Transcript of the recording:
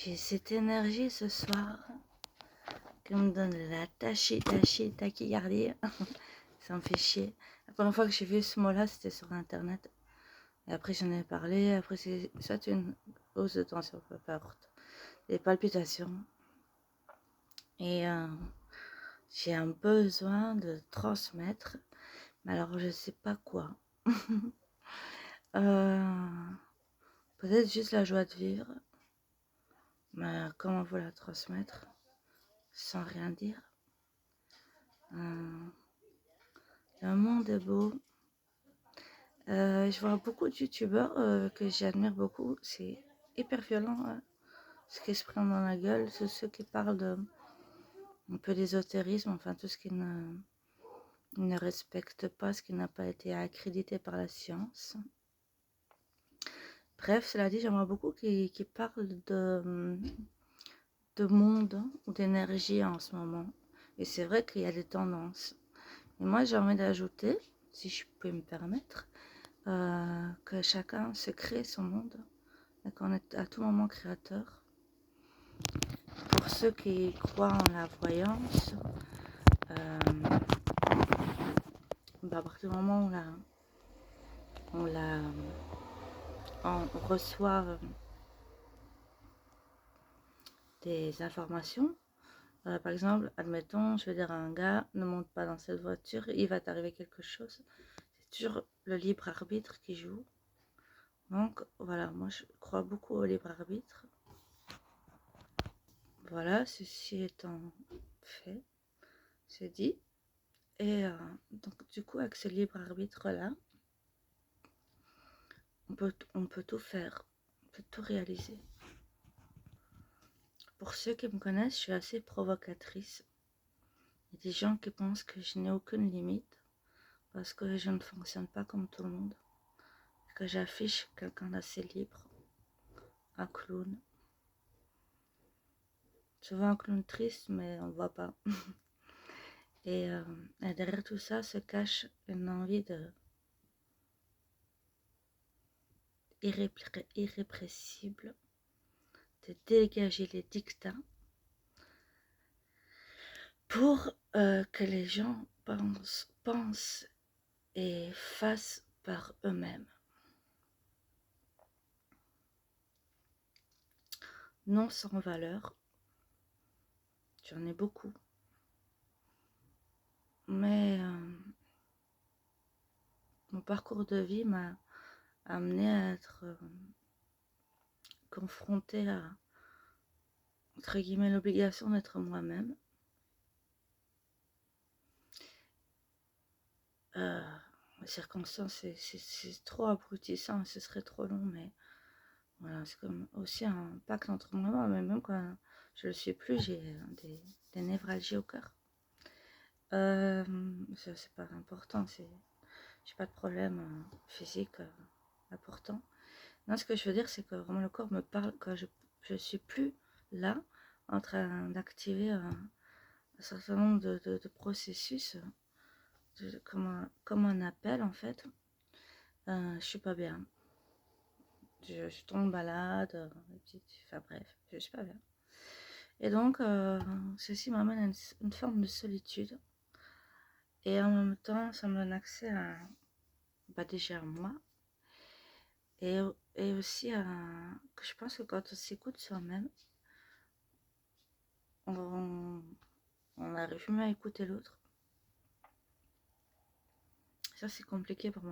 J'ai cette énergie ce soir qui me donne la tachycardie. Ça me fait chier. La première fois que j'ai vu ce mot-là, c'était sur internet. Et après, j'en ai parlé. Après, c'est soit une hausse de tension, peu importe. Des palpitations. Et j'ai un besoin de transmettre. Mais alors, je sais pas quoi. Peut-être juste la joie de vivre. Mais comment vous la transmettre sans rien dire? Le monde est beau. Je vois beaucoup de youtubeurs que j'admire beaucoup. C'est hyper violent ce qui se prend dans la gueule. C'est ceux qui parlent de un peu d'ésotérisme, enfin tout ce qui ne respecte pas, ce qui n'a pas été accrédité par la science. Bref, cela dit, j'aimerais beaucoup qu'ils parlent de monde ou d'énergie en ce moment. Et c'est vrai qu'il y a des tendances. Et moi, j'ai envie d'ajouter, si je peux me permettre, que chacun se crée son monde et qu'on est à tout moment créateur. Pour ceux qui croient en la voyance, à partir du moment où on reçoit des informations, par exemple, admettons, je vais dire à un gars, ne monte pas dans cette voiture, il va t'arriver quelque chose. C'est toujours le libre arbitre qui joue. Donc voilà, moi je crois beaucoup au libre arbitre. Voilà, ceci étant fait, c'est dit. Et donc du coup, avec ce libre arbitre-là, on peut tout faire, on peut tout réaliser. Pour ceux qui me connaissent, je suis assez provocatrice. Il y a des gens qui pensent que je n'ai aucune limite parce que je ne fonctionne pas comme tout le monde. Que j'affiche quelqu'un d'assez libre, un clown. Souvent un clown triste, mais on ne voit pas. Et derrière tout ça se cache une envie de irrépressible de dégager les dictats pour que les gens pensent et fassent par eux-mêmes. Non sans valeur, j'en ai beaucoup. Mais mon parcours de vie m'a amené à être confrontée à, entre guillemets, l'obligation d'être moi-même. Les circonstances, c'est trop abrutissant, ce serait trop long, mais voilà, c'est comme aussi un pacte entre moi, mais même quand je le suis plus, j'ai des névralgies au cœur. C'est pas important, j'ai pas de problème physique important. Non, ce que je veux dire, c'est que vraiment le corps me parle quand je suis plus là en train d'activer un certain nombre de processus comme un appel en fait. Je suis pas bien. Je tombe malade, enfin bref, je suis pas bien. Et donc, ceci m'amène à une forme de solitude. Et en même temps, ça me donne accès à, déjà à moi. Et aussi que je pense que quand on s'écoute soi-même, on arrive mieux à écouter l'autre. Ça, c'est compliqué pour moi.